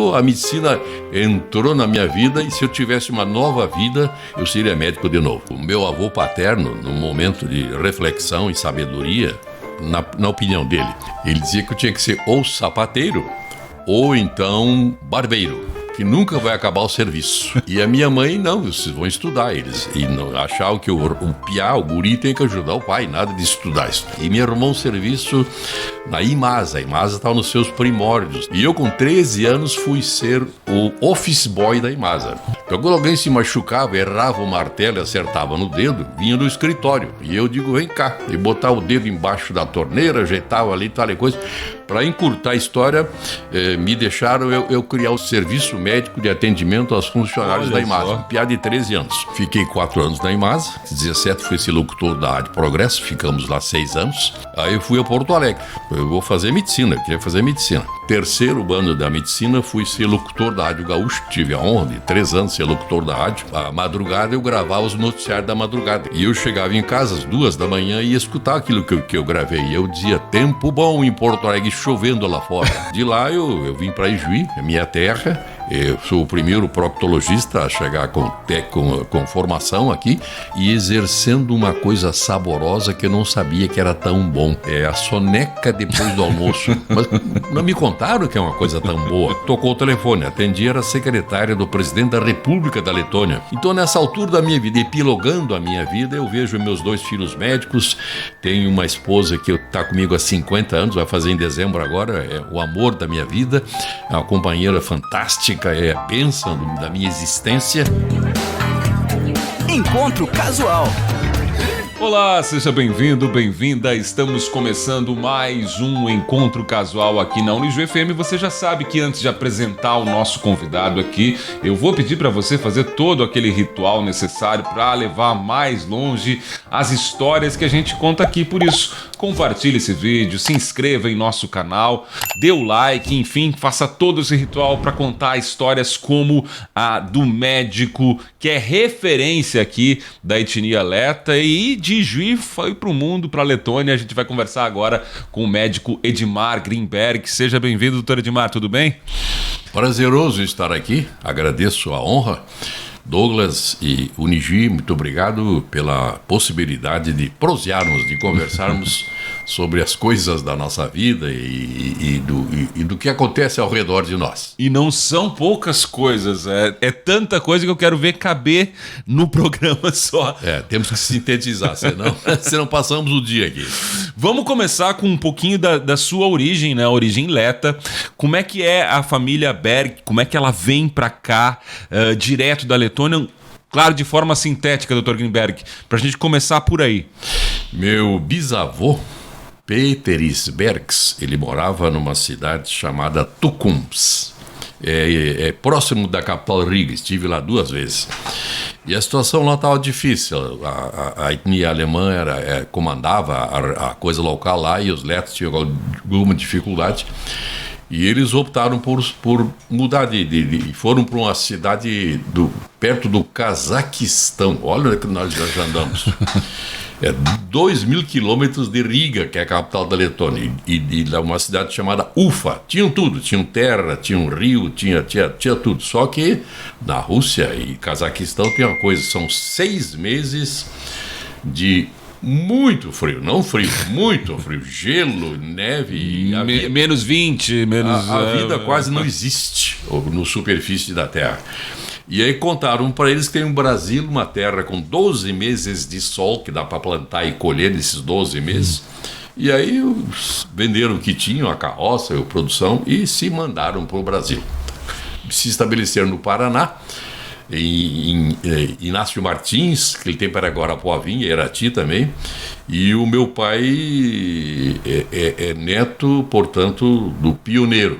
A medicina entrou na minha vida e se eu tivesse uma nova vida, eu seria médico de novo. O meu avô paterno, num momento de reflexão e sabedoria, na opinião dele, ele dizia que eu tinha que ser ou sapateiro ou então barbeiro, que nunca vai acabar o serviço. E a minha mãe, não, vocês vão estudar eles. E não, achavam que o piá, o guri, tem que ajudar o pai, nada de estudar isso. E me arrumou um serviço na IMASA. A IMASA estava nos seus primórdios. E eu, com 13 anos, fui ser o office boy da IMASA. Então, quando alguém se machucava, errava o martelo e acertava no dedo, vinha do escritório. E eu digo, vem cá. E botava o dedo embaixo da torneira, ajeitava ali, tal e coisa. Para encurtar a história, me deixaram eu criar o serviço médico de atendimento aos funcionários da IMASA. Piá de 13 anos. Fiquei 4 anos na IMASA, 17 fui ser locutor da Rádio Progresso, ficamos lá 6 anos. Aí eu fui a Porto Alegre. Eu vou fazer medicina, eu queria fazer medicina. Terceiro ano da medicina, fui ser locutor da Rádio Gaúcho. Tive a honra de 3 anos ser locutor da rádio. À madrugada eu gravava os noticiários da madrugada. E eu chegava em casa às 2 da manhã e ia escutar aquilo que eu gravei. E eu dizia, tempo bom em Porto Alegre, chovendo lá fora. De lá eu vim para Ijuí, minha terra. Eu sou o primeiro proctologista a chegar com formação aqui e exercendo uma coisa saborosa que eu não sabia que era tão bom. É a soneca depois do almoço. Mas não me contaram que é uma coisa tão boa. Tocou o telefone, atendi, era a secretária do presidente da República da Letônia. Então, nessa altura da minha vida, epilogando a minha vida, eu vejo meus 2 filhos médicos, tenho uma esposa que está comigo há 50 anos, vai fazer em dezembro agora, é o amor da minha vida, é uma companheira fantástica, é a bênção da minha existência. Encontro Casual. Olá, seja bem-vindo, bem-vinda. Estamos começando mais um Encontro Casual aqui na Unijuí FM. Você já sabe que antes de apresentar o nosso convidado aqui, eu vou pedir para você fazer todo aquele ritual necessário para levar mais longe as histórias que a gente conta aqui. Por isso, compartilhe esse vídeo, se inscreva em nosso canal, dê o like, enfim, faça todo esse ritual para contar histórias como a do médico que é referência aqui da etnia Leta e de Ijuí foi para o mundo, para a Letônia. A gente vai conversar agora com o médico Edmar Greenberg. Seja bem-vindo, doutor Edmar, tudo bem? Prazeroso estar aqui, agradeço a honra. Douglas e Unijuí, muito obrigado pela possibilidade de prosearmos, de conversarmos sobre as coisas da nossa vida e do que acontece ao redor de nós. E não são poucas coisas, é tanta coisa que eu quero ver caber no programa só. Temos que sintetizar, senão passamos o dia aqui. Vamos começar com um pouquinho da sua origem, né? A origem Leta. Como é que é a família Berg? Como é que ela vem para cá, direto da Letônia? Claro, de forma sintética, Dr. Greenberg, para a gente começar por aí. Meu bisavô, Peteris Bergs, ele morava numa cidade chamada Tukums. É próximo da capital Riga, estive lá 2 vezes. E a situação lá estava difícil. A etnia alemã comandava a coisa local lá e os letos tinham alguma dificuldade. E eles optaram por mudar foram para uma cidade perto do Cazaquistão. Olha onde que nós já andamos. 2.000 quilômetros de Riga, que é a capital da Letônia, e uma cidade chamada Ufa. Tinham tudo, tinham terra, tinham rio, tinha tudo. Só que na Rússia e Cazaquistão tem uma coisa, são 6 meses de muito frio, não frio, muito frio, gelo, neve e menos 20, menos... A vida quase não existe no superfície da Terra. E aí contaram para eles que tem um Brasil, uma terra com 12 meses de sol, que dá para plantar e colher nesses 12 meses. E aí venderam o que tinham, a carroça, a produção, e se mandaram para o Brasil. Se estabeleceram no Paraná, em Inácio Martins, que ele tem para Guarapuavinha, Irati também, e o meu pai é neto, portanto, do pioneiro.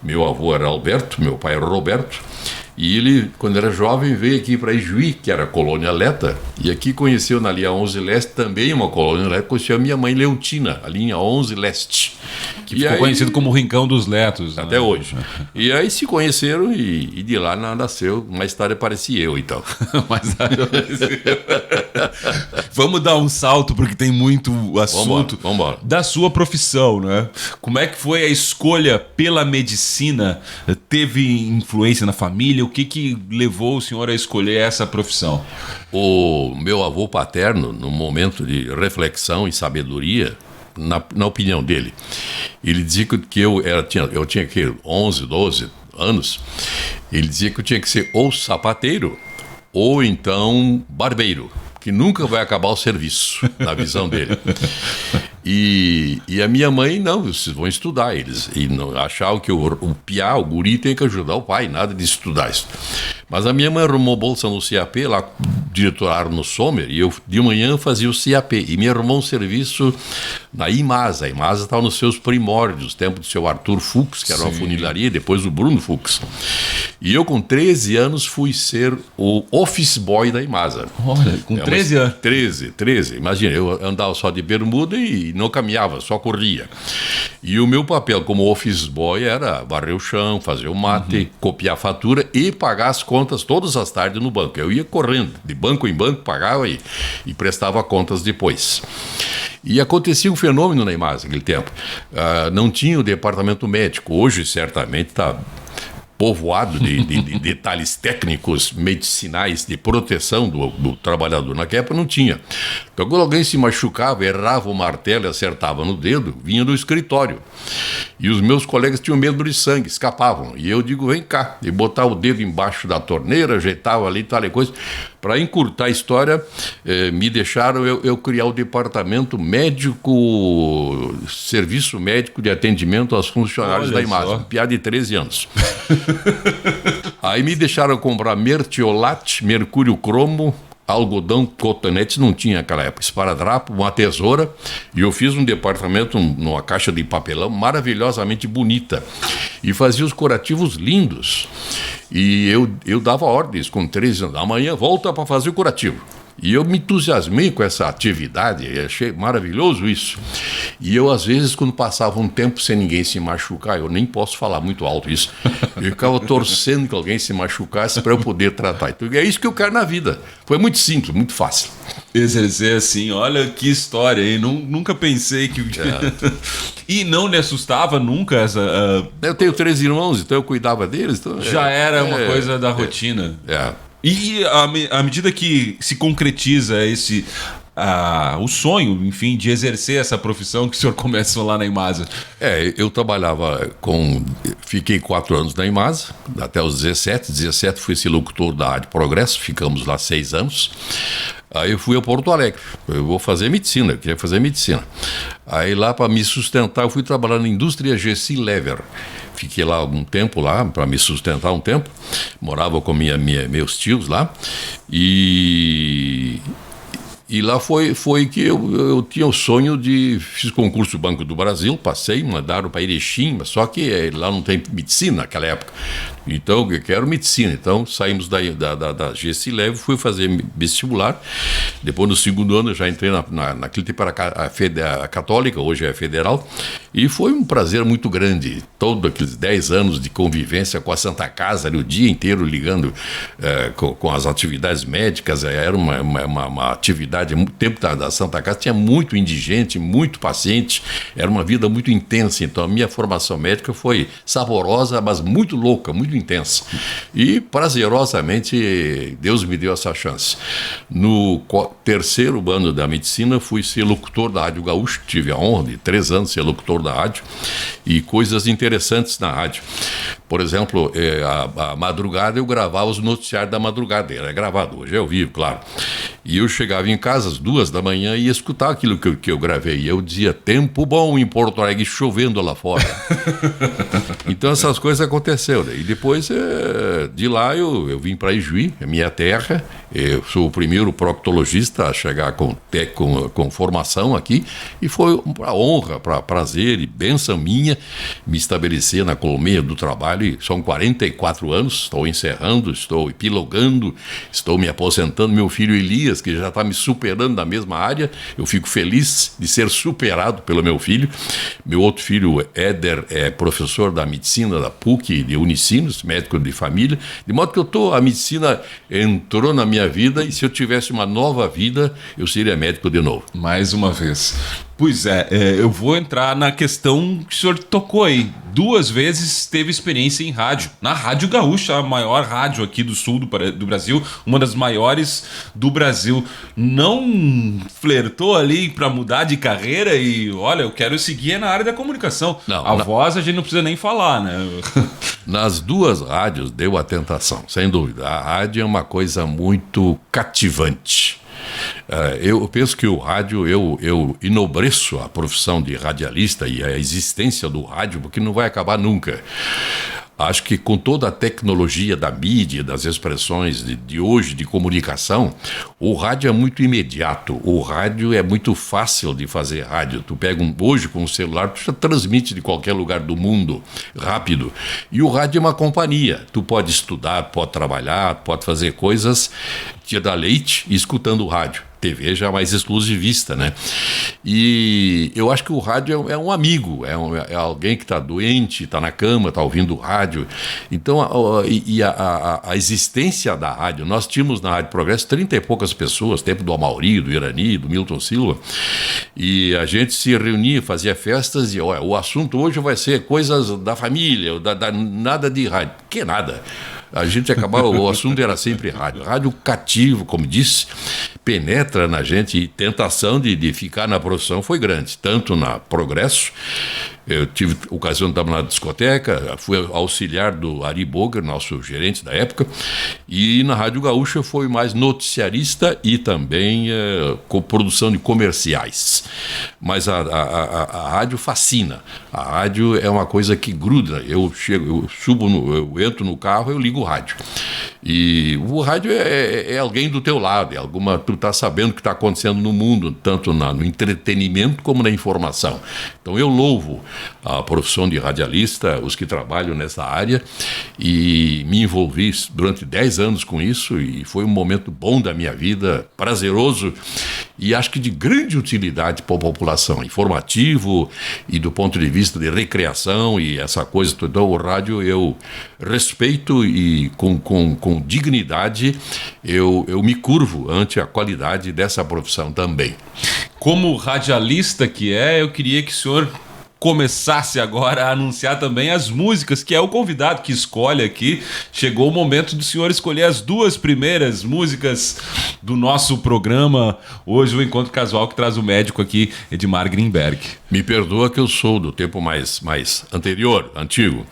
Meu avô era Alberto, meu pai era Roberto, e ele, quando era jovem, veio aqui para Ijuí, que era a colônia Leta, e aqui conheceu na linha 11 Leste, também uma colônia Leta, conheceu a minha mãe Leontina, a linha 11 Leste. Que ficou conhecido como o Rincão dos Letos. Até hoje. E aí se conheceram e de lá nasceu uma história parecia eu, então. Mas vamos dar um salto, porque tem muito assunto Vambora. Da sua profissão, né? Como é que foi a escolha pela medicina? Teve influência na família? O que levou o senhor a escolher essa profissão? O meu avô paterno, num momento de reflexão e sabedoria, na opinião dele, ele dizia que eu tinha que 11, 12 anos, ele dizia que eu tinha que ser ou sapateiro ou então barbeiro, que nunca vai acabar o serviço, na visão dele. E a minha mãe, não, vocês vão estudar eles. E não achavam que o piá, o guri, tem que ajudar o pai, nada de estudar isso. Mas a minha mãe arrumou bolsa no CAP, lá diretoraram no Sommer, e eu de manhã fazia o CAP. E me arrumou um serviço na IMASA. A IMASA estava nos seus primórdios, tempo do seu Arthur Fux, que era uma funilaria, depois o Bruno Fux. E eu, com 13 anos, fui ser o office boy da IMASA. Olha, com 13 anos? 13. Imagina, eu andava só de bermuda e não caminhava, só corria. E o meu papel como office boy era varrer o chão, fazer o mate, copiar a fatura e pagar as contas todas as tardes no banco. Eu ia correndo, de banco em banco, pagava e prestava contas depois. E acontecia um fenômeno na IMASA naquele tempo. Não tinha o departamento médico. Hoje, certamente, está povoado de detalhes técnicos, medicinais, de proteção do trabalhador. Naquela época não tinha. Então, quando alguém se machucava, errava o martelo e acertava no dedo, vinha do escritório. E os meus colegas tinham medo de sangue, escapavam. E eu digo, vem cá. E botava o dedo embaixo da torneira, ajeitava ali, tal e coisa. Para encurtar a história, me deixaram eu criar o departamento médico, serviço médico de atendimento aos funcionários da IMASA. Um piá de 13 anos. Aí me deixaram comprar mertiolate, mercúrio cromo, algodão, cotonete, não tinha naquela época, esparadrapo, uma tesoura, e eu fiz um departamento numa caixa de papelão maravilhosamente bonita, e fazia os curativos lindos, e eu dava ordens com 13 anos, amanhã volta para fazer o curativo. E eu me entusiasmei com essa atividade, achei maravilhoso isso. E eu, às vezes, quando passava um tempo sem ninguém se machucar, eu nem posso falar muito alto isso, eu ficava torcendo que alguém se machucasse para eu poder tratar. Então, é isso que eu quero na vida. Foi muito simples, muito fácil. Exercer assim, olha que história, hein? Nunca pensei que... E não lhe assustava nunca essa... Eu tenho 3 irmãos, então eu cuidava deles. Então, já era uma coisa da rotina. E à medida que se concretiza o sonho, enfim, de exercer essa profissão que o senhor começou lá na IMASA? Eu trabalhava fiquei 4 anos na IMASA, até os 17 fui esse locutor da Rádio Progresso, ficamos lá 6 anos. Aí eu fui a Porto Alegre, eu vou fazer medicina, eu queria fazer medicina. Aí lá, para me sustentar, eu fui trabalhar na indústria Gessi Lever. Fiquei lá algum tempo lá, para me sustentar um tempo. Morava com meus tios lá. E lá foi que eu tinha o sonho fiz concurso do Banco do Brasil, passei, mandaram para Erechim, mas só que lá não tem medicina naquela época. Então, eu quero medicina. Então, saímos da Gessi Lever, fui fazer vestibular. Depois, no segundo ano, eu já entrei naquele tempo era a católica, hoje é a federal. E foi um prazer muito grande. Todos aqueles 10 anos de convivência com a Santa Casa, ali, o dia inteiro ligando com as atividades médicas. Era uma atividade, muito tempo da Santa Casa, tinha muito indigente, muito paciente. Era uma vida muito intensa. Então, a minha formação médica foi saborosa, mas muito louca, muito intensa. E, prazerosamente, Deus me deu essa chance. No terceiro ano da medicina, fui ser locutor da Rádio Gaúcha. Tive a honra de 3 anos ser locutor da rádio e coisas interessantes na rádio. Por exemplo, a madrugada eu gravava os noticiários da madrugada. Era gravado, hoje é ao vivo, claro. E eu chegava em casa às 2 da manhã e ia escutar aquilo que eu gravei. E eu dizia, tempo bom em Porto Alegre, chovendo lá fora. Então essas coisas aconteceram. E depois, de lá, eu vim para Ijuí, a minha terra. Eu sou o primeiro proctologista a chegar com formação aqui. E foi uma honra, prazer e bênção minha me estabelecer na colmeia do trabalho. E são 44 anos, estou encerrando, estou epilogando, estou me aposentando. Meu filho Elias filhas, que já está me superando na mesma área. Eu fico feliz de ser superado pelo meu filho. Meu outro filho, Éder, é professor da medicina da PUC de Unicinos, médico de família. De modo que a medicina entrou na minha vida, e se eu tivesse uma nova vida, eu seria médico de novo. Mais uma vez. Pois é, eu vou entrar na questão que o senhor tocou aí. 2 vezes teve experiência em rádio. Na Rádio Gaúcha, a maior rádio aqui do sul do Brasil, uma das maiores do Brasil. Não flertou ali para mudar de carreira e, olha, eu quero seguir na área da comunicação. Voz a gente não precisa nem falar, né? Nas 2 rádios deu a tentação, sem dúvida. A rádio é uma coisa muito cativante. Eu penso que o rádio, eu enobreço a profissão de radialista e a existência do rádio, porque não vai acabar nunca. Acho que com toda a tecnologia da mídia, das expressões de hoje, de comunicação, o rádio é muito imediato, o rádio é muito fácil de fazer rádio. Tu pega hoje com o celular, tu já transmite de qualquer lugar do mundo, rápido. E o rádio é uma companhia, tu pode estudar, pode trabalhar, pode fazer coisas, tirar leite escutando o rádio. TV já mais exclusivista, né? E eu acho que o rádio é um amigo, é alguém que está doente, está na cama, está ouvindo o rádio. Então, a existência da rádio, nós tínhamos na Rádio Progresso 30 e poucas pessoas, tempo do Amauri, do Irani, do Milton Silva, e a gente se reunia, fazia festas e o assunto hoje vai ser coisas da família, nada de rádio. Que nada. A gente acabava, o assunto era sempre rádio. Rádio cativo, como disse, penetra na gente, e tentação de ficar na profissão foi grande, tanto na Progresso. Eu tive ocasião de estar na discoteca, fui auxiliar do Ari Boger, nosso gerente da época, e na Rádio Gaúcha foi mais noticiarista e também com produção de comerciais. Mas a rádio fascina, a rádio é uma coisa que gruda. Eu entro no carro, eu ligo o rádio. E o rádio é alguém do teu lado, tu está sabendo o que está acontecendo no mundo, tanto no entretenimento como na informação. Então eu louvo a profissão de radialista, os que trabalham nessa área, e me envolvi durante 10 anos com isso, e foi um momento bom da minha vida, prazeroso, e acho que de grande utilidade para a população, informativo e do ponto de vista de recreação e essa coisa. Então o rádio eu respeito, e com dignidade eu me curvo ante a qualidade dessa profissão também. Como radialista que eu queria que o senhor começasse agora a anunciar também as músicas, que é o convidado que escolhe aqui. Chegou o momento do senhor escolher as 2 primeiras músicas do nosso programa. Hoje o Encontro Casual, que traz o médico aqui, Edmar Greenberg. Me perdoa que eu sou do tempo mais antigo.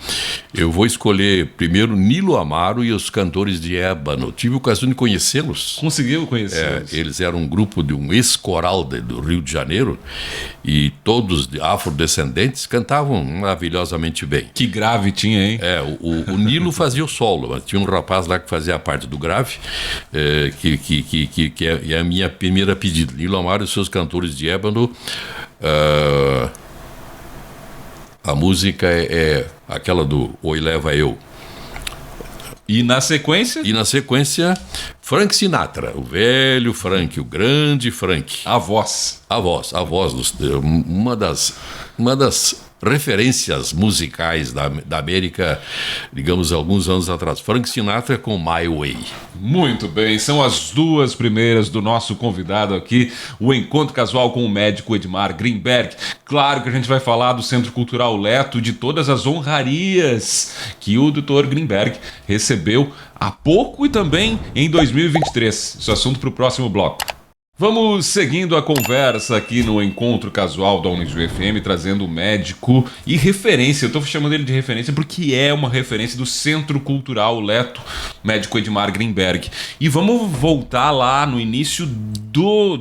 Eu vou escolher primeiro Nilo Amaro e os Cantores de Ébano. Tive a ocasião de conhecê-los. Conseguiu conhecê-los? Eles eram um grupo de um ex-coral do Rio de Janeiro, e todos afrodescendentes cantavam maravilhosamente bem. Que grave tinha, hein? O Nilo fazia o solo, mas tinha um rapaz lá que fazia a parte do grave, que é a minha primeira pedida. Nilo Amaro e seus Cantores de Ébano. A música é aquela do Oi Leva Eu. E na sequência? Frank Sinatra, o velho Frank, o grande Frank. A voz, uma das referências musicais da América, digamos, alguns anos atrás. Frank Sinatra com My Way. Muito bem, são as 2 primeiras do nosso convidado aqui, o Encontro Casual com o médico Edmar Greenberg. Claro que a gente vai falar do Centro Cultural Leto, de todas as honrarias que o Dr. Greenberg recebeu há pouco e também em 2023. Esse é assunto para o próximo bloco. Vamos seguindo a conversa aqui no Encontro Casual da Unijuí FM, trazendo o médico e referência. Eu estou chamando ele de referência porque é uma referência do Centro Cultural Leto, médico Edmar Greenberg. E vamos voltar lá no início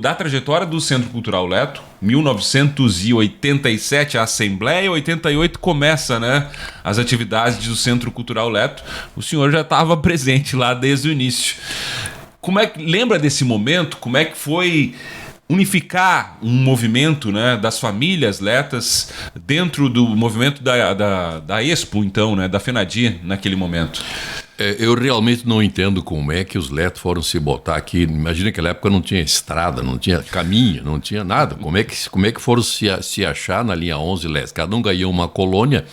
da trajetória do Centro Cultural Leto. 1987 a Assembleia, 88 começa, né, as atividades do Centro Cultural Leto. O senhor já estava presente lá desde o início. Lembra desse momento? Como é que foi unificar um movimento, né, das famílias letas dentro do movimento da Expo, então, né, da FENADI naquele momento? Eu realmente não entendo como é que os letos foram se botar aqui. Imagina que naquela época não tinha estrada, não tinha caminho, não tinha nada. Como é que foram se achar na linha 11 leste? Cada um ganhou uma colônia.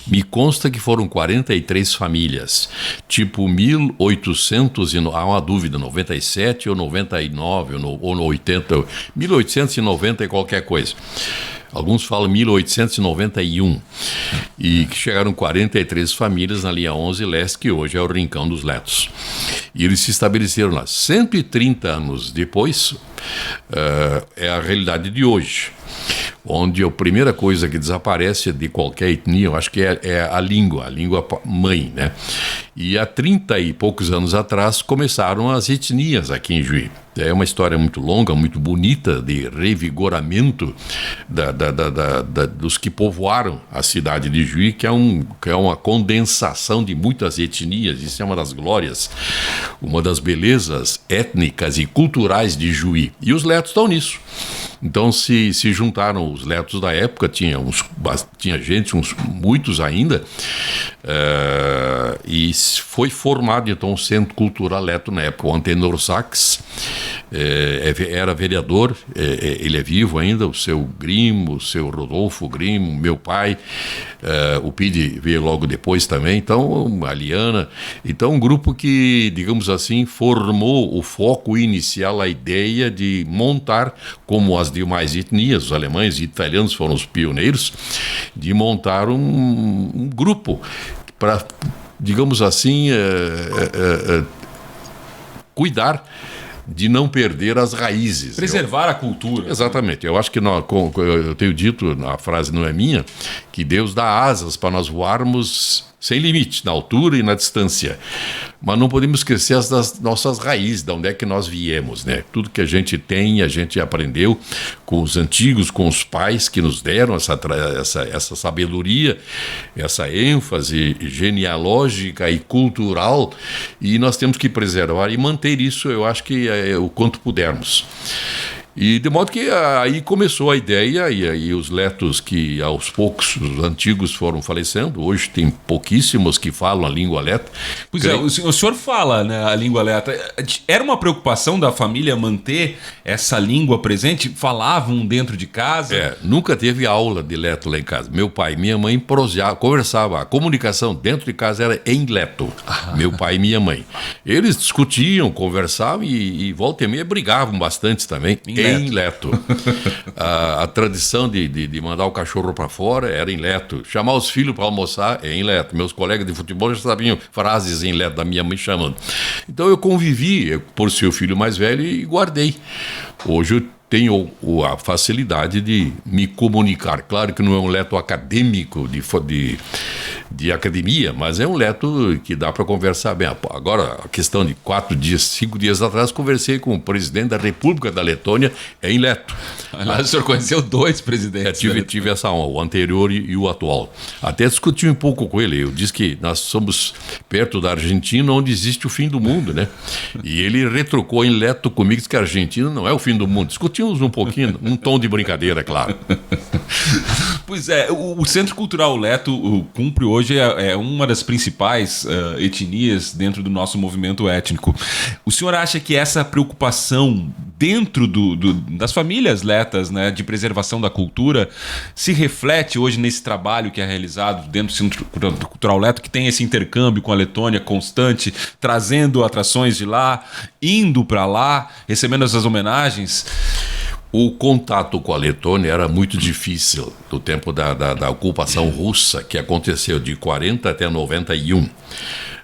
Me consta que foram 43 famílias. Tipo 1800, há uma dúvida, 97 ou 99 ou 80, 1890 e qualquer coisa. Alguns falam 1891, e que chegaram 43 famílias na linha 11 leste, que hoje é o Rincão dos Letos. E eles se estabeleceram lá. 130 anos depois, é a realidade de hoje, onde a primeira coisa que desaparece de qualquer etnia, eu acho que é a língua mãe, né? E há 30 e poucos anos atrás começaram as etnias aqui em Juí. É uma história muito longa, muito bonita, de revigoramento dos que povoaram a cidade de Juí, que é uma condensação de muitas etnias. Isso é uma das glórias, uma das belezas étnicas e culturais de Juí. E os letos estão nisso. Então se juntaram os letos da época, tinha gente, muitos ainda, e foi formado então o Centro Cultural Leto na época. O Antenor Sachs era vereador, ele é vivo ainda, o seu Grimo, o seu Rodolfo Grimo, meu pai, o Pide veio logo depois também, então a Liana, então um grupo que, digamos assim, formou o foco inicial, a ideia de montar, como as demais etnias, os alemães e italianos foram os pioneiros, de montar um grupo para, digamos assim, cuidar de não perder as raízes. Preservar a cultura. Exatamente. Eu acho que eu tenho dito, a frase não é minha, que Deus dá asas para nós voarmos sem limite, na altura e na distância. Mas não podemos esquecer das nossas raízes, de onde é que nós viemos, né? Tudo que a gente tem, a gente aprendeu com os antigos, com os pais que nos deram essa sabedoria, essa ênfase genealógica e cultural, e nós temos que preservar e manter isso, eu acho que o quanto pudermos. E de modo que aí começou a ideia, e aí os letos que aos poucos, os antigos foram falecendo, hoje tem pouquíssimos que falam a língua leta. Pois o senhor fala, né, a língua leta. Era uma preocupação da família manter essa língua presente? Falavam dentro de casa? Nunca teve aula de leto lá em casa. Meu pai e minha mãe conversavam, a comunicação dentro de casa era em leto, meu pai e minha mãe. Eles discutiam, conversavam e volta e meia brigavam bastante também. Em leto. A tradição de mandar o cachorro para fora era em leto. Chamar os filhos para almoçar é em leto. Meus colegas de futebol já sabiam frases em leto da minha mãe chamando. Então eu convivi por ser o filho mais velho e guardei. Hoje eu tenho a facilidade de me comunicar. Claro que não é um leto acadêmico de academia, mas é um leto que dá para conversar bem. Agora, a questão de 5 dias atrás, conversei com o presidente da República da Letônia em leto. O senhor conheceu 2 presidentes. Tive essa honra, o anterior e o atual. Até discuti um pouco com ele. Eu disse que nós somos perto da Argentina, onde existe o fim do mundo, né? E ele retrucou em leto comigo, disse que a Argentina não é o fim do mundo. Discutimos um pouquinho, um tom de brincadeira, claro. Pois é, o Centro Cultural Leto cumpre hoje uma das principais etnias dentro do nosso movimento étnico. O senhor acha que essa preocupação dentro das famílias letas, né, de preservação da cultura, se reflete hoje nesse trabalho que é realizado dentro do Centro Cultural Leto, que tem esse intercâmbio com a Letônia constante, trazendo atrações de lá, indo para lá, recebendo essas homenagens? O contato com a Letônia era muito difícil no tempo da ocupação russa, que aconteceu de 40 até 91.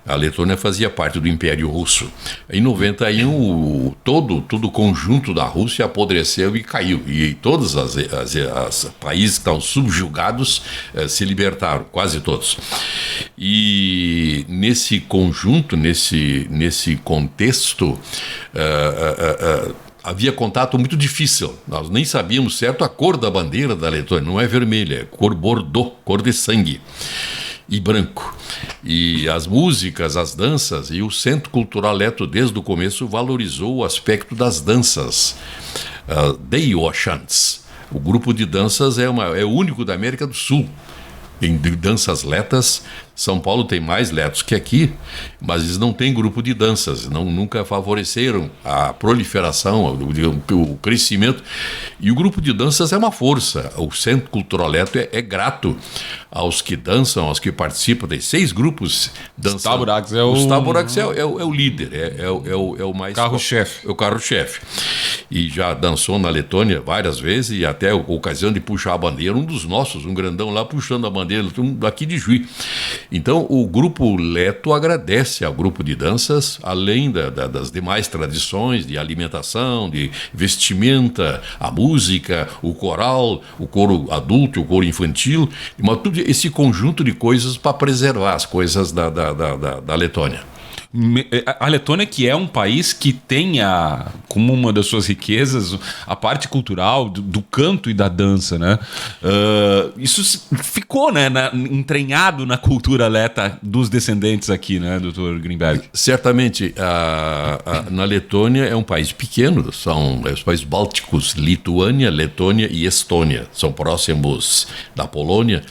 A Letônia fazia parte do Império Russo. Em 91, todo o conjunto da Rússia apodreceu e caiu. E todos os países que estavam subjugados se libertaram, quase todos. E nesse conjunto, nesse contexto, havia contato muito difícil. Nós nem sabíamos certo a cor da bandeira da Letônia. Não é vermelha, é cor bordô, cor de sangue e branco. E as músicas, as danças, e o Centro Cultural Leto desde o começo valorizou o aspecto das danças. Deiochants. O grupo de danças é o único da América do Sul. Em danças letas São Paulo tem mais letos que aqui, mas eles não têm grupo de danças, nunca favoreceram a proliferação, o crescimento. E o grupo de danças é uma força. O Centro Cultural Leto é grato aos que dançam, aos que participam. Tem 6 grupos dançando. Gustavo Burax é o líder, é o mais... Carro-chefe. É o carro-chefe. E já dançou na Letônia várias vezes, e até a ocasião de puxar a bandeira, um dos nossos, um grandão lá puxando a bandeira, daqui de Juí. Então, o Grupo Leto agradece ao grupo de danças, além das demais tradições de alimentação, de vestimenta, a música, o coral, o coro adulto, o coro infantil, mas tudo esse conjunto de coisas para preservar as coisas da Letônia. A Letônia, que é um país que tem como uma das suas riquezas a parte cultural do canto e da dança, né? Isso ficou, né, entranhado na cultura leta dos descendentes aqui, né, Dr. Grinberg? Certamente, na Letônia é um país pequeno, são os países bálticos, Lituânia, Letônia e Estônia, são próximos da Polônia,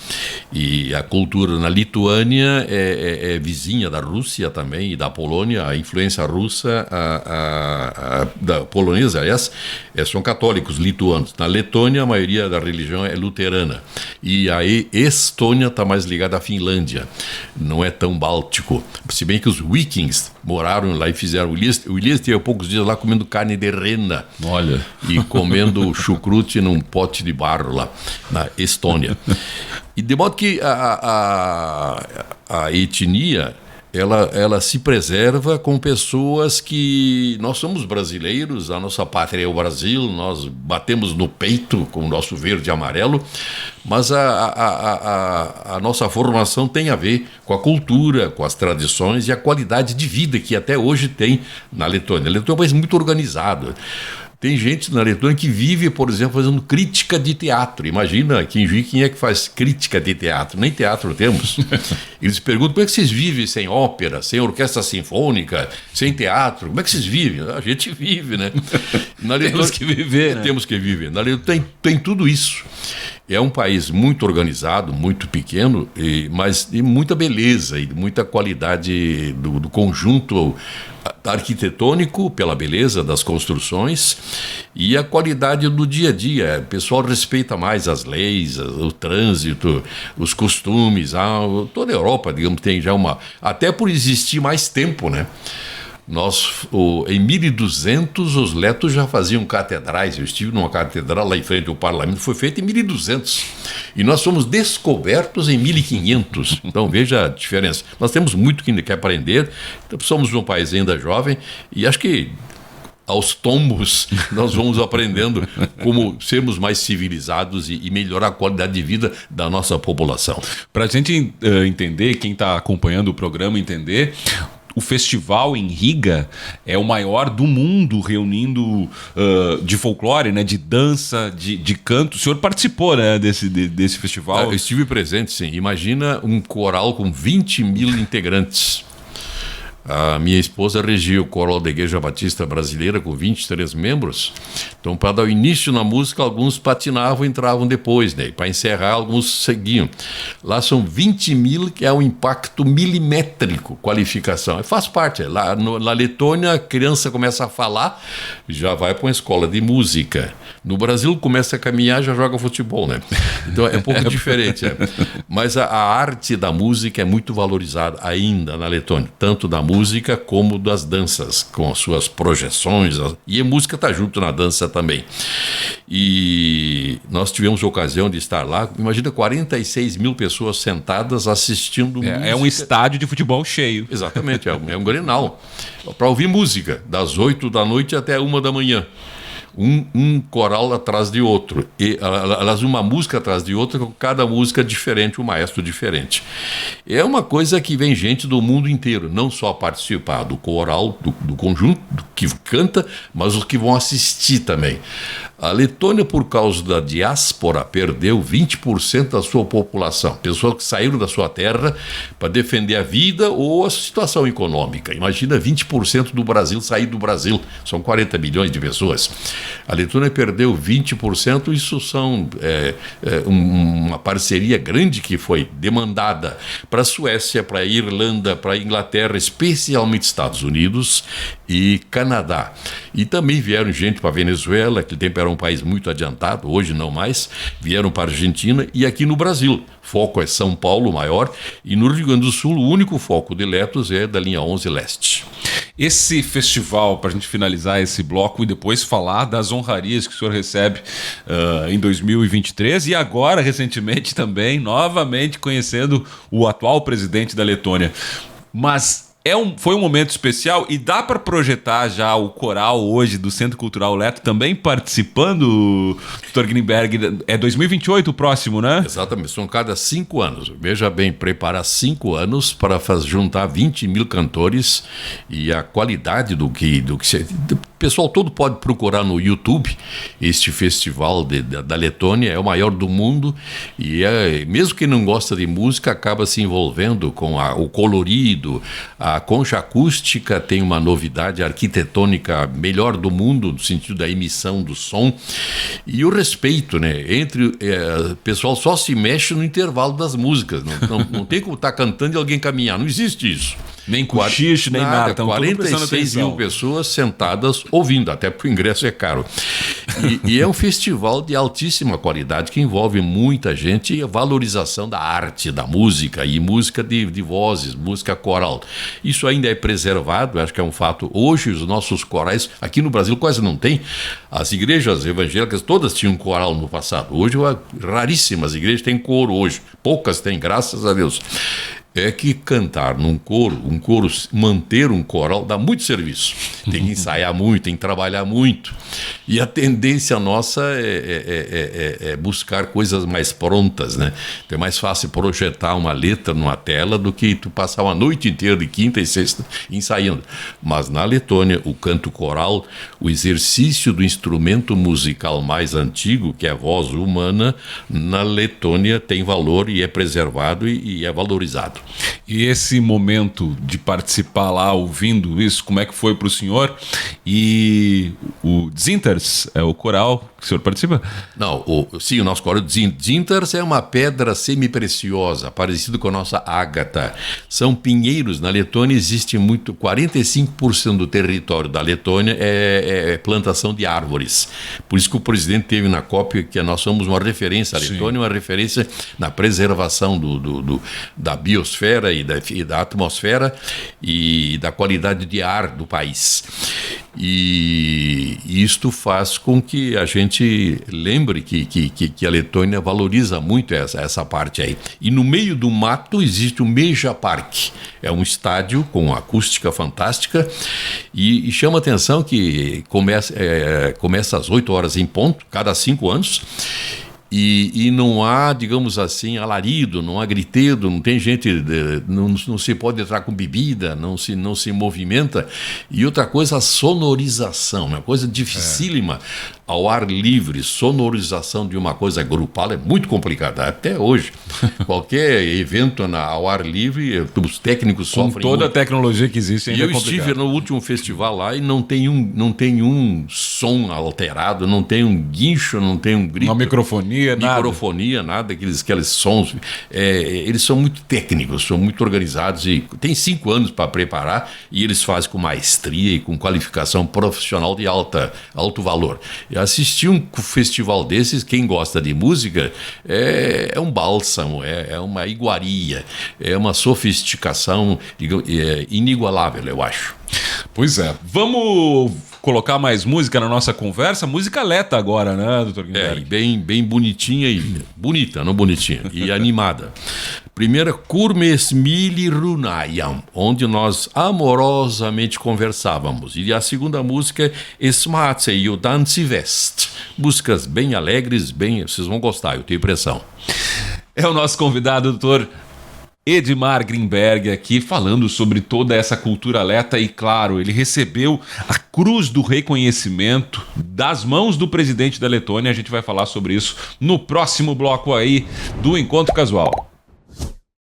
e a cultura na Lituânia é vizinha da Rússia também e da Polônia. A influência russa, da polonesa, aliás, são católicos lituanos. Na Letônia, a maioria da religião é luterana. E a Estônia está mais ligada à Finlândia. Não é tão báltico. Se bem que os vikings moraram lá e fizeram... O Elias teve poucos dias lá comendo carne de rena. Olha. E comendo chucrute num pote de barro lá, na Estônia. E de modo que a etnia... Ela se preserva com pessoas que... Nós somos brasileiros, a nossa pátria é o Brasil, nós batemos no peito com o nosso verde e amarelo, mas a nossa formação tem a ver com a cultura, com as tradições e a qualidade de vida que até hoje tem na Letônia. A Letônia é um país muito organizado. Tem gente na Letônia que vive, por exemplo, fazendo crítica de teatro. Imagina aqui em Juí quem é que faz crítica de teatro. Nem teatro temos. Eles perguntam como é que vocês vivem sem ópera, sem orquestra sinfônica, sem teatro. Como é que vocês vivem? A gente vive, né? Na Letônia, temos que viver, né? Temos que viver. Na Letônia tem tudo isso. É um país muito organizado, muito pequeno, mas de muita beleza e de muita qualidade do conjunto arquitetônico, pela beleza das construções e a qualidade do dia a dia. O pessoal respeita mais as leis, o trânsito, os costumes. Toda a Europa, digamos, tem já até por existir mais tempo, né? Em 1200 os letos já faziam catedrais. Eu estive numa catedral lá em frente ao parlamento, foi feita em 1200 e nós fomos descobertos em 1500. Então veja a diferença. Nós temos muito que ainda quer aprender. Então, somos um país ainda jovem e acho que aos tombos nós vamos aprendendo como sermos mais civilizados e melhorar a qualidade de vida da nossa população. Para a gente entender, quem está acompanhando o programa entender, o festival em Riga é o maior do mundo, reunindo de folclore, né, de dança, de canto. O senhor participou, né, desse festival? Eu estive presente, sim. Imagina um coral com 20 mil integrantes. A minha esposa regia o coral da Igreja Batista Brasileira com 23 membros. Então, para dar o início na música, alguns patinavam e entravam depois, né? E para encerrar, alguns seguiam. Lá são 20 mil, que é um impacto milimétrico, qualificação. Faz parte. Lá na Letônia, a criança começa a falar, já vai para uma escola de música. No Brasil, começa a caminhar, já joga futebol, né? Então, é um pouco diferente. Mas a arte da música é muito valorizada ainda na Letônia, tanto da música como das danças, com as suas projeções, e a música está junto na dança também. E nós tivemos a ocasião de estar lá, imagina 46 mil pessoas sentadas assistindo música. É um estádio de futebol cheio. Exatamente, é um Grenal, para ouvir música, das 8 da noite até 1 da manhã. Um coral atrás de outro, elas uma música atrás de outra, com cada música diferente, um maestro diferente. É uma coisa que vem gente do mundo inteiro, não só participar do coral, do conjunto, que canta, mas os que vão assistir também. A Letônia, por causa da diáspora, perdeu 20% da sua população. Pessoas que saíram da sua terra para defender a vida ou a situação econômica. Imagina 20% do Brasil sair do Brasil. São 40 milhões de pessoas. A Letônia perdeu 20%. Isso são uma parceria grande que foi demandada para a Suécia, para a Irlanda, para a Inglaterra, especialmente Estados Unidos e Canadá. E também vieram gente para a Venezuela, que tempo era um país muito adiantado, hoje não mais, vieram para a Argentina e aqui no Brasil. Foco é São Paulo, maior, e no Rio Grande do Sul o único foco de Eletros é da linha 11 Leste. Esse festival, para a gente finalizar esse bloco e depois falar das honrarias que o senhor recebe em 2023 e agora, recentemente também, novamente conhecendo o atual presidente da Letônia. Mas foi um momento especial e dá para projetar já o coral hoje do Centro Cultural Leto também participando, Dr. Grinberg. É 2028 o próximo, né? Exatamente, são cada 5 anos. Veja bem, preparar 5 anos para juntar 20 mil cantores e a qualidade do que o pessoal todo pode procurar no YouTube. Este festival da Letônia é o maior do mundo e mesmo quem não gosta de música acaba se envolvendo com o colorido. A concha acústica tem uma novidade arquitetônica melhor do mundo, no sentido da emissão do som. E o respeito, né? O pessoal só se mexe no intervalo das músicas. Não tem como estar cantando e alguém caminhar. Não existe isso. Nem cochicho, nem nada. 46 mil pessoas sentadas ouvindo, até porque o ingresso é caro. E é um festival de altíssima qualidade que envolve muita gente e a valorização da arte, da música e música de vozes, música coral. Isso ainda é preservado, acho que é um fato. Hoje os nossos corais, aqui no Brasil quase não tem. As igrejas evangélicas todas tinham coral no passado. Hoje raríssimas igrejas têm coro hoje. Poucas têm, graças a Deus. É que cantar num coro, manter um coral dá muito serviço. Tem que ensaiar muito, tem que trabalhar muito. E a tendência nossa é buscar coisas mais prontas, né? Então é mais fácil projetar uma letra numa tela do que tu passar uma noite inteira de quinta e sexta ensaiando. Mas na Letônia, o canto coral, o exercício do instrumento musical mais antigo, que é a voz humana, na Letônia tem valor e é preservado e é valorizado. E esse momento de participar lá, ouvindo isso, como é que foi para o senhor? E o Dzinters é o coral que o senhor participa? Não, sim, o nosso coral Dzinters é uma pedra semi-preciosa, parecido com a nossa ágata. São pinheiros. Na Letônia existe 45% do território da Letônia é plantação de árvores. Por isso que o presidente teve na COP que nós somos uma referência. A Letônia é uma referência na preservação da biosfera e da atmosfera e da qualidade de ar do país. E isto faz com que a gente lembre que a Letônia valoriza muito essa parte aí. E no meio do mato existe o Meja Park. É um estádio com acústica fantástica e chama a atenção que começa às 8 horas em ponto, cada 5 anos. E não há, digamos assim, alarido, não há gritedo, não tem gente, não se pode entrar com bebida, não se movimenta. E outra coisa, a sonorização, uma coisa dificílima ao ar livre. Sonorização de uma coisa grupal é muito complicada, até hoje. Qualquer evento ao ar livre, os técnicos sofrem com toda muito. A tecnologia que existe ainda é complicado. Eu estive no último festival lá e não tem um som alterado, não tem um guincho, não tem um grito. Uma microfonia, nada, aqueles sons. Eles são muito técnicos, são muito organizados e tem 5 anos para preparar e eles fazem com maestria e com qualificação profissional de alto valor. E assistir um festival desses, quem gosta de música, é um bálsamo, é uma iguaria, é uma sofisticação inigualável, eu acho. Pois é. Vamos colocar mais música na nossa conversa? Música leta agora, né, doutor Guilherme? Bem bonitinha e... Bonita, não bonitinha. E animada. Primeira, Kurmes Mili Runayam, onde nós amorosamente conversávamos. E a segunda música, Smatse e o Dance Vest. Músicas bem alegres, vocês vão gostar, eu tenho impressão. É o nosso convidado, doutor Edmar Grinberg aqui falando sobre toda essa cultura leta e, claro, ele recebeu a Cruz do Reconhecimento das mãos do presidente da Letônia. A gente vai falar sobre isso no próximo bloco aí do Encontro Casual.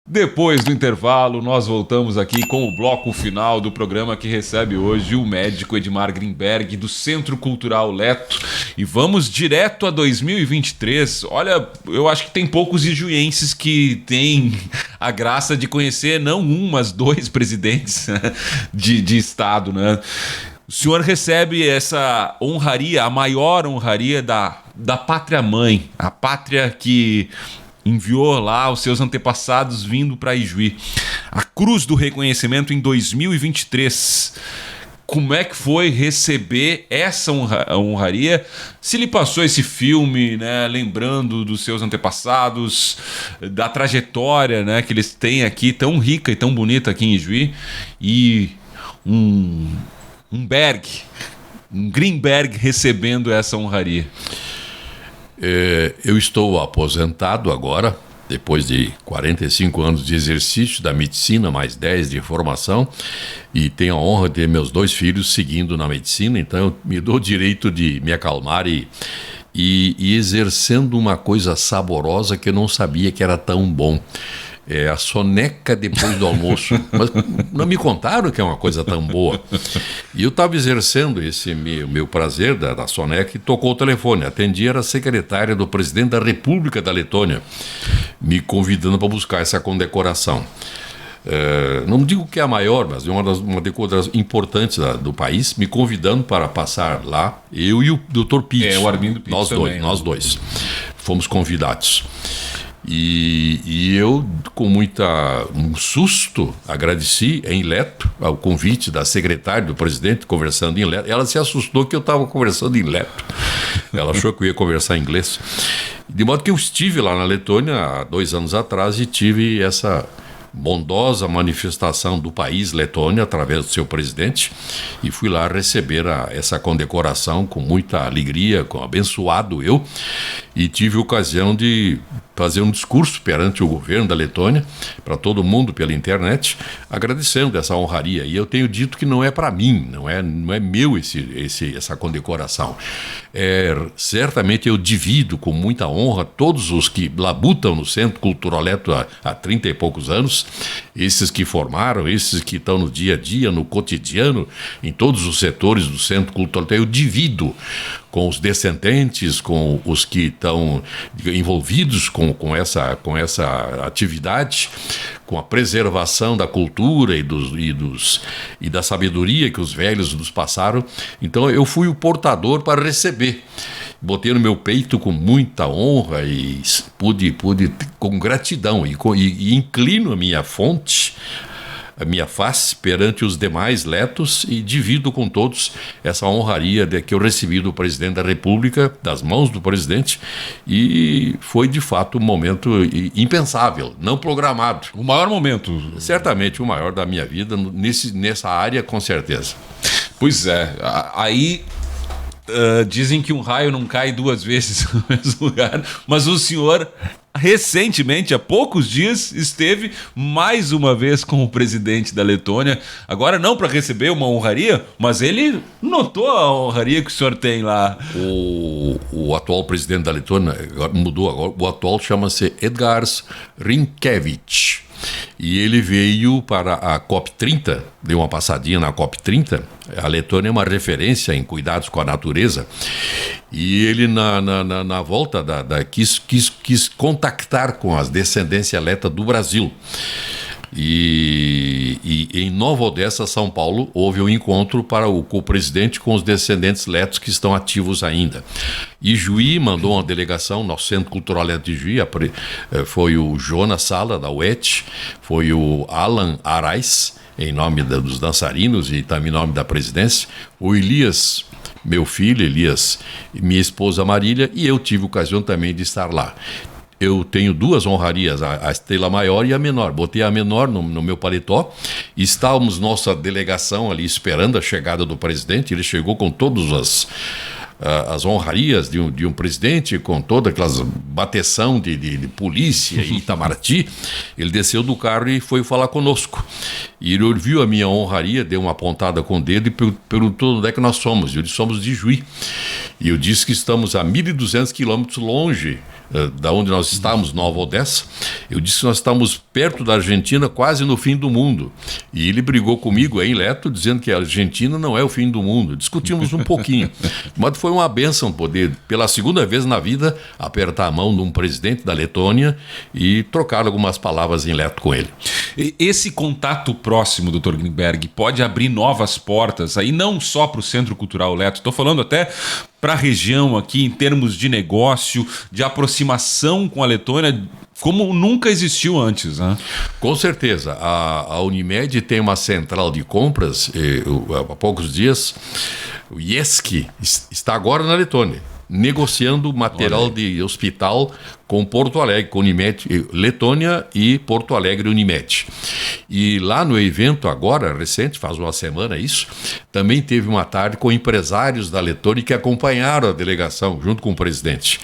Depois do intervalo, nós voltamos aqui com o bloco final do programa que recebe hoje o médico Edmar Grinberg do Centro Cultural Leto. E vamos direto a 2023. Olha, eu acho que tem poucos ijuenses que têm a graça de conhecer não um, mas dois presidentes de estado, né? O senhor recebe essa honraria, a maior honraria da pátria-mãe, a pátria que enviou lá os seus antepassados vindo para Ijuí. A Cruz do Reconhecimento em 2023. Como é que foi receber essa honraria? Se lhe passou esse filme, né, lembrando dos seus antepassados, da trajetória, né, que eles têm aqui, tão rica e tão bonita aqui em Ijuí, e um Grinberg recebendo essa honraria. Eu estou aposentado agora, depois de 45 anos de exercício da medicina, mais 10 de formação, e tenho a honra de ter meus 2 filhos seguindo na medicina, então eu me dou o direito de me acalmar e exercendo uma coisa saborosa que eu não sabia que era tão bom. É a soneca depois do almoço. Mas não me contaram que é uma coisa tão boa. E eu estava exercendo esse meu prazer da soneca e tocou o telefone. Atendi, era a secretária do presidente da República da Letônia, me convidando para buscar essa condecoração. Não digo que é a maior, mas é uma decoração importante do país, me convidando para passar lá, eu e o Dr. Pitt. O Armindo Pitt nós dois fomos convidados. E eu, com um susto, agradeci em Leto ao convite da secretária do presidente, conversando em Leto. Ela se assustou que eu estava conversando em Leto. Ela achou que eu ia conversar em inglês. De modo que eu estive lá na Letônia há 2 anos atrás e tive essa bondosa manifestação do país Letônia através do seu presidente, e fui lá receber essa condecoração com muita alegria, com abençoado eu, e tive a ocasião de fazer um discurso perante o governo da Letônia, para todo mundo pela internet, agradecendo essa honraria. E eu tenho dito que não é para mim, não é meu essa condecoração. Certamente eu divido com muita honra todos os que labutam no Centro Cultural Leto há 30 e poucos anos, esses que formaram, esses que estão no dia a dia, no cotidiano, em todos os setores do Centro Cultural Leto. Eu divido com os descendentes, com os que estão envolvidos com essa atividade, com a preservação da cultura e da sabedoria que os velhos nos passaram. Então eu fui o portador para receber. Botei no meu peito com muita honra e pude com gratidão e inclino a minha face perante os demais letos e divido com todos essa honraria que eu recebi do presidente da República, das mãos do presidente, e foi de fato um momento impensável, não programado. O maior momento. Certamente o maior da minha vida, nessa área, com certeza. Pois é, aí dizem que um raio não cai 2 vezes no mesmo lugar, mas o senhor recentemente, há poucos dias, esteve mais uma vez com o presidente da Letônia, agora não para receber uma honraria, mas ele notou a honraria que o senhor tem lá. O atual presidente da Letônia, mudou agora, o atual chama-se Edgars Rinkēvičs. E ele veio para a COP30, deu uma passadinha na COP30. A Letônia é uma referência em cuidados com a natureza. E ele, na volta, quis contactar com as descendências leta do Brasil. E em Nova Odessa, São Paulo, houve um encontro para o presidente com os descendentes letos que estão ativos ainda. Ijuí mandou uma delegação, nosso Centro Cultural Leto de Ijuí, foi o Jonas Sala, da UET, foi o Alan Arais, em nome dos dançarinos e também em nome da presidência, o Elias, meu filho Elias, minha esposa Marília, e eu tive ocasião também de estar lá. Eu tenho 2 honrarias, a estrela maior e a menor. Botei a menor no meu paletó. Estávamos nossa delegação ali esperando a chegada do presidente. Ele chegou com todas as honrarias de um presidente, com toda aquela bateção de polícia e Itamaraty, ele desceu do carro e foi falar conosco. E ele viu a minha honraria, deu uma apontada com o dedo e perguntou onde é que nós somos. Eu disse, somos de Juí. E eu disse que estamos a 1.200 quilômetros longe da onde nós estávamos, Nova Odessa. Eu disse que nós estamos perto da Argentina, quase no fim do mundo. E ele brigou comigo em Leto, dizendo que a Argentina não é o fim do mundo. Discutimos um pouquinho. Mas foi uma bênção poder, pela segunda vez na vida, apertar a mão de um presidente da Letônia e trocar algumas palavras em Leto com ele. Esse contato próximo, Dr. Grinberg, pode abrir novas portas, aí não só para o Centro Cultural Leto, estou falando até para a região aqui, em termos de negócio, de aproximação com a Letônia, como nunca existiu antes, né? Com certeza. A Unimed tem uma central de compras, há poucos dias, o IESC está agora na Letônia, negociando material de hospital com Porto Alegre, com Unimed, Letônia e Porto Alegre Unimed. E lá no evento agora, recente, faz uma semana isso, também teve uma tarde com empresários da Letônia que acompanharam a delegação junto com o presidente.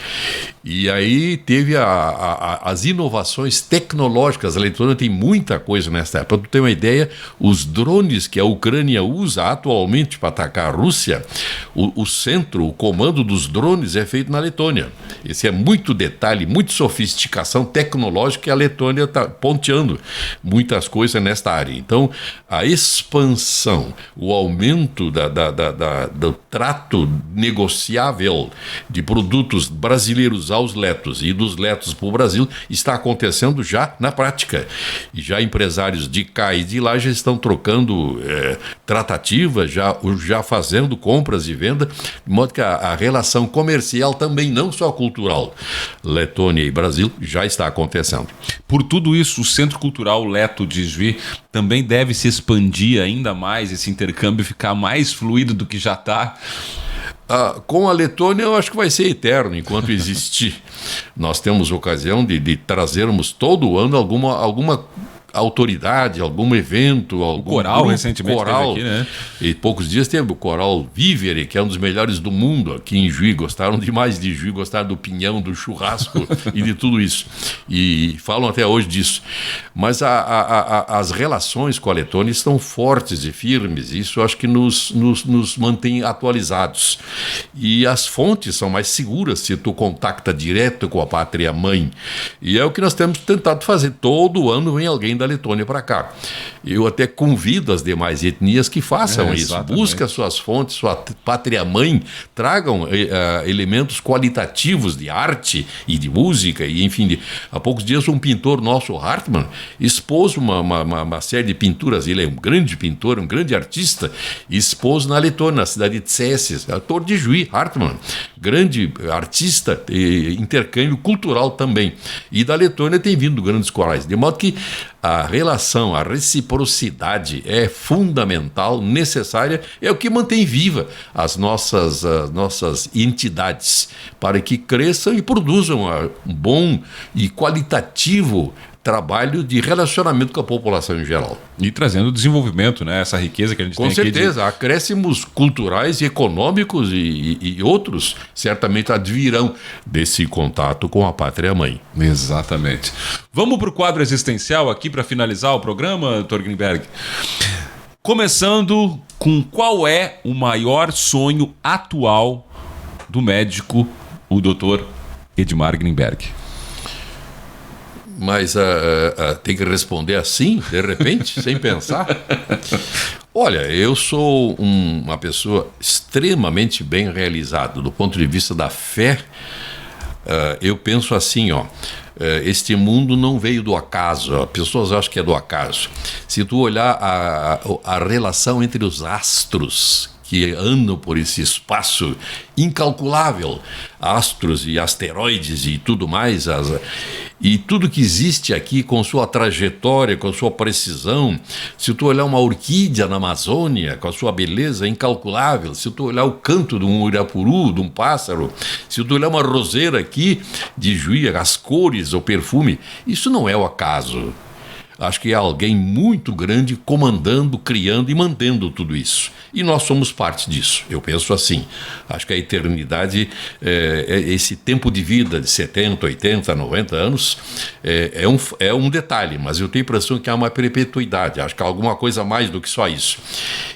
E aí teve as inovações tecnológicas. A Letônia tem muita coisa nessa época. Para tu ter uma ideia, os drones que a Ucrânia usa atualmente para atacar a Rússia, o centro, o comando dos drones é feito na Letônia. Esse é muito detalhe, muita sofisticação tecnológica, e a Letônia está ponteando muitas coisas nesta área. Então, a expansão, o aumento do trato negociável de produtos brasileiros aos letos e dos letos para o Brasil está acontecendo já na prática. E já empresários de cá e de lá já estão trocando tratativas, já fazendo compras e vendas, de modo que a relação comercial também, não só cultural, Letônia e Brasil, já está acontecendo. Por tudo isso, o Centro Cultural Leto de Juí também deve se expandir ainda mais, esse intercâmbio ficar mais fluido do que já está. Com a Letônia, eu acho que vai ser eterno enquanto existir. Nós temos ocasião de trazermos todo ano alguma autoridade, algum evento, algum coral grupo, recentemente coral. teve aqui, né? E poucos dias teve o Coral Vivere, que é um dos melhores do mundo aqui em Juí. Gostaram demais de Juí, gostaram do pinhão, do churrasco e de tudo isso. E falam até hoje disso. Mas as relações com a Letônia estão fortes e firmes. Isso eu acho que nos mantém atualizados. E as fontes são mais seguras se tu contacta direto com a pátria mãe. E é o que nós temos tentado fazer. Todo ano vem alguém da Letônia para cá. Eu até convido as demais etnias que façam isso. Busquem suas fontes, sua pátria-mãe, tragam elementos qualitativos de arte e de música. E, enfim, há poucos dias um pintor nosso, Hartmann, expôs uma série de pinturas. Ele é um grande pintor, um grande artista, expôs na Letônia, na cidade de Cesses, autor de Juí, Hartmann, grande artista, intercâmbio cultural também. E da Letônia tem vindo grandes corais, de modo que a relação, a reciprocidade é fundamental, necessária, é o que mantém viva as nossas entidades, para que cresçam e produzam um bom e qualitativo trabalho de relacionamento com a população em geral. E trazendo desenvolvimento, né? Essa riqueza que a gente tem aqui. Com certeza, acréscimos culturais e econômicos e outros certamente advirão desse contato com a pátria-mãe. Exatamente. Vamos para o quadro existencial aqui para finalizar o programa, Dr. Grinberg. Começando com qual é o maior sonho atual do médico, o Dr. Edmar Grinberg? Mas tem que responder assim, de repente, sem pensar? Olha, eu sou uma pessoa extremamente bem realizada. Do ponto de vista da fé, eu penso assim, este mundo não veio do acaso. As pessoas acham que é do acaso. Se tu olhar a relação entre os astros que andam por esse espaço incalculável, astros e asteroides e tudo mais, e tudo que existe aqui com sua trajetória, com sua precisão. Se tu olhar uma orquídea na Amazônia, com a sua beleza incalculável, se tu olhar o canto de um uirapuru, de um pássaro, se tu olhar uma roseira aqui de Juí, as cores, o perfume, isso não é o acaso. Acho que é alguém muito grande comandando, criando e mantendo tudo isso. E nós somos parte disso. Eu penso assim. Acho que a eternidade, esse tempo de vida de 70, 80, 90 anos, é um detalhe, mas eu tenho a impressão que há uma perpetuidade. Acho que há alguma coisa mais do que só isso.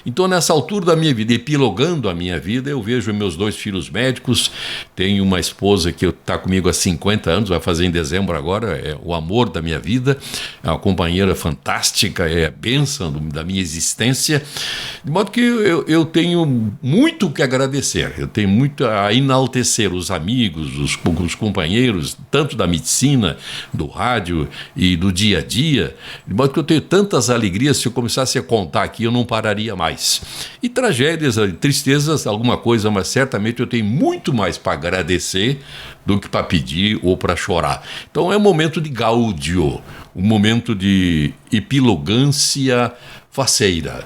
Então, nessa altura da minha vida, epilogando a minha vida, eu vejo meus 2 filhos médicos, tenho uma esposa que está comigo há 50 anos, vai fazer em dezembro agora, é o amor da minha vida, é uma companheira fantástica, é a bênção da minha existência, de modo que eu tenho muito que agradecer, eu tenho muito a enaltecer os amigos, os companheiros, tanto da medicina, do rádio e do dia a dia, de modo que eu tenho tantas alegrias, se eu começasse a contar aqui, eu não pararia mais. E tragédias, tristezas, alguma coisa, mas certamente eu tenho muito mais para agradecer do que para pedir ou para chorar. Então é um momento de gáudio, um momento de epilogância faceira,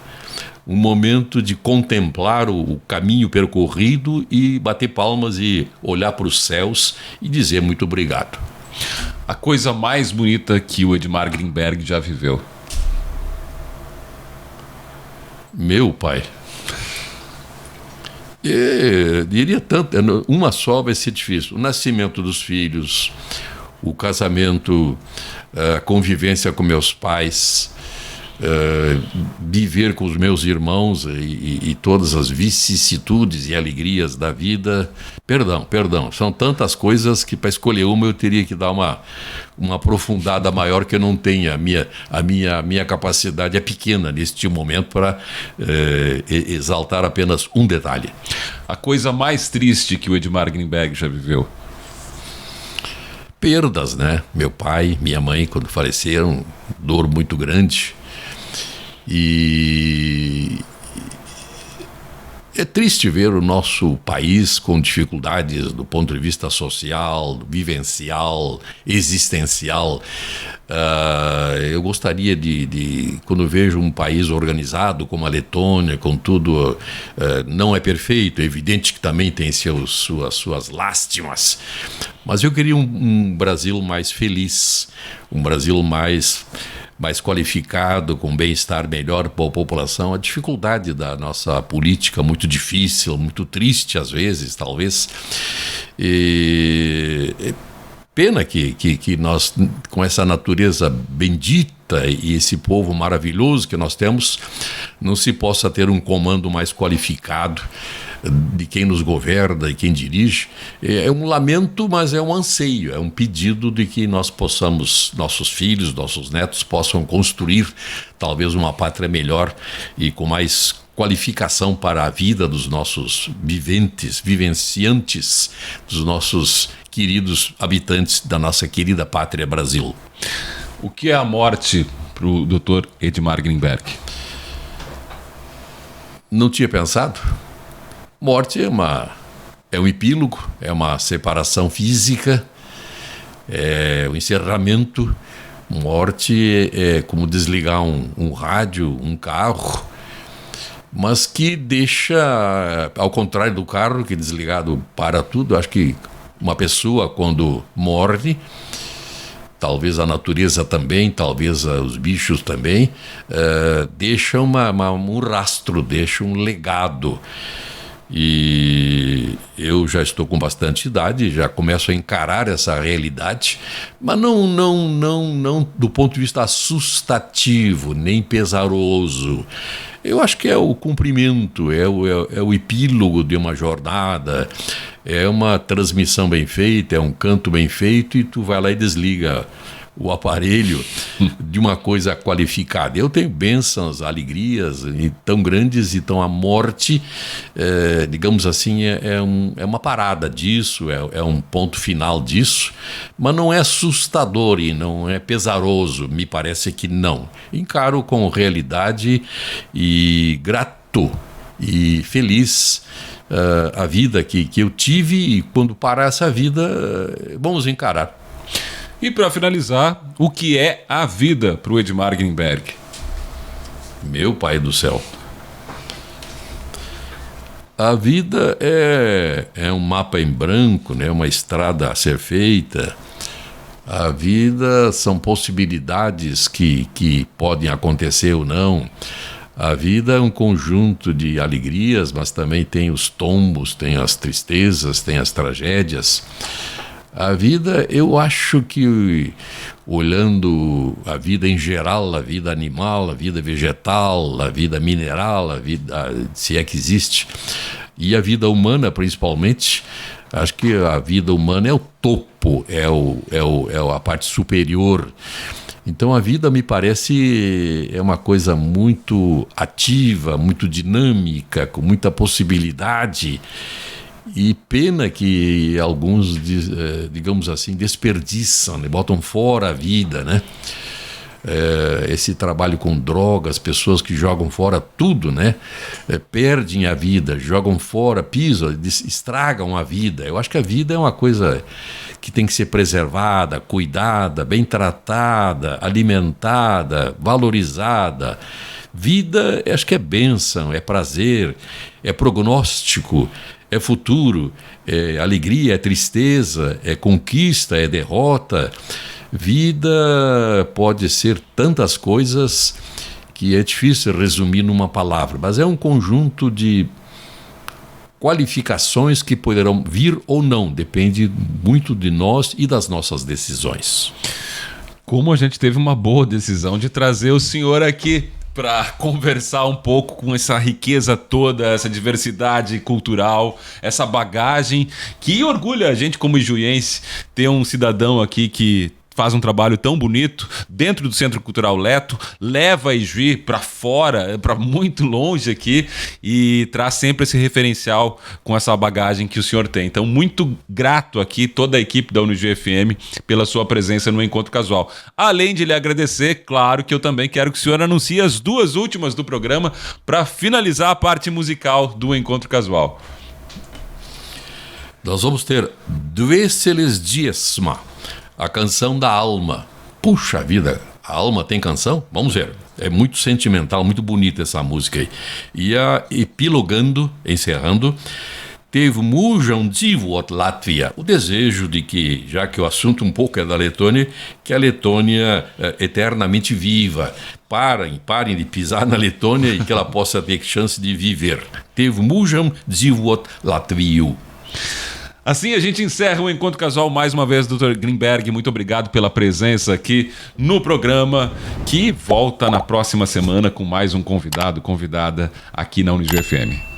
um momento de contemplar o caminho percorrido e bater palmas e olhar para os céus e dizer muito obrigado. A coisa mais bonita que o Edmar Greenberg já viveu. Meu pai. Diria tanto, uma só vai ser difícil. O nascimento dos filhos, o casamento, a convivência com meus pais, viver com os meus irmãos e todas as vicissitudes e alegrias da vida. Perdão, são tantas coisas que para escolher uma eu teria que dar uma aprofundada maior que eu não tenho. A minha capacidade é pequena neste momento para exaltar apenas um detalhe. A coisa mais triste que o Edmar Greenberg já viveu? Perdas, né? Meu pai, minha mãe, quando faleceram, dor muito grande. E é triste ver o nosso país com dificuldades do ponto de vista social, vivencial, existencial. Eu gostaria quando vejo um país organizado como a Letônia, com tudo, não é perfeito, é evidente que também tem suas lástimas, mas eu queria um Brasil mais feliz, um Brasil mais qualificado, com bem-estar melhor para a população. A dificuldade da nossa política, muito difícil, muito triste às vezes, talvez. Pena que nós, com essa natureza bendita e esse povo maravilhoso que nós temos, não se possa ter um comando mais qualificado de quem nos governa e quem dirige. É um lamento, mas é um anseio, é um pedido de que nós possamos, nossos filhos, nossos netos possam construir talvez uma pátria melhor e com mais qualificação para a vida dos nossos vivenciantes, dos nossos queridos habitantes da nossa querida pátria Brasil. O que é a morte para o Dr. Edmar Greenberg? Não tinha pensado? Morte é um epílogo, é uma separação física, é um encerramento. Morte é como desligar um rádio, um carro, mas que deixa, ao contrário do carro, que desligado para tudo. Acho que uma pessoa, quando morre, talvez a natureza também, talvez os bichos também, deixa um rastro, deixa um legado. E eu já estou com bastante idade, já começo a encarar essa realidade, mas não do ponto de vista assustativo, nem pesaroso. Eu acho que é o cumprimento, é o epílogo de uma jornada, é uma transmissão bem feita, é um canto bem feito e tu vai lá e desliga o aparelho de uma coisa qualificada. Eu tenho bênçãos, alegrias tão grandes, então a morte, digamos assim, é uma parada disso, é um ponto final disso, mas não é assustador e não é pesaroso, me parece que não. Encaro com realidade e grato e feliz a vida que eu tive, e quando parar essa vida, vamos encarar. E para finalizar, o que é a vida para o Edmar Greenberg? Meu pai do céu. A vida é um mapa em branco, né? Uma estrada a ser feita, A vida são possibilidades que podem acontecer ou não. A vida é um conjunto de alegrias, mas também tem os tombos, tem as tristezas, tem as tragédias. A vida, eu acho que, olhando a vida em geral, a vida animal, a vida vegetal, a vida mineral, a vida, se é que existe, e a vida humana principalmente, acho que a vida humana é o topo, é a parte superior. Então a vida me parece uma coisa muito ativa, muito dinâmica, com muita possibilidade. E pena que alguns, digamos assim, desperdiçam, né? Botam fora a vida, né? Esse trabalho com drogas, pessoas que jogam fora tudo, né? Perdem a vida, jogam fora, pisam, estragam a vida. Eu acho que a vida é uma coisa que tem que ser preservada, cuidada, bem tratada, alimentada, valorizada. Vida, acho que é bênção, é prazer, é prognóstico, é futuro, é alegria, é tristeza, é conquista, é derrota. Vida pode ser tantas coisas que é difícil resumir numa palavra, mas é um conjunto de qualificações que poderão vir ou não, depende muito de nós e das nossas decisões. Como a gente teve uma boa decisão de trazer o senhor aqui para conversar um pouco com essa riqueza toda, essa diversidade cultural, essa bagagem que orgulha a gente como ijuiense ter um cidadão aqui que faz um trabalho tão bonito dentro do Centro Cultural Leto, leva a Ijuí para fora, para muito longe aqui e traz sempre esse referencial com essa bagagem que o senhor tem. Então, muito grato aqui, toda a equipe da Unijuí FM, pela sua presença no Encontro Casual. Além de lhe agradecer, claro que eu também quero que o senhor anuncie as duas últimas do programa para finalizar a parte musical do Encontro Casual. Nós vamos ter Dueceles Diesma, a canção da alma. Puxa vida, a alma tem canção? Vamos ver. É muito sentimental, muito bonita essa música aí. E a epilogando, encerrando, teve Mujam Dzīvot Latvija, o desejo de que, já que o assunto um pouco é da Letônia, que a Letônia eternamente viva. Parem de pisar na Letônia e que ela possa ter chance de viver. Teve Mujam Dzīvot Latviju. Assim a gente encerra o Encontro Casual mais uma vez, Dr. Grinberg. Muito obrigado pela presença aqui no programa, que volta na próxima semana com mais um convidado, convidada aqui na Unijuí FM.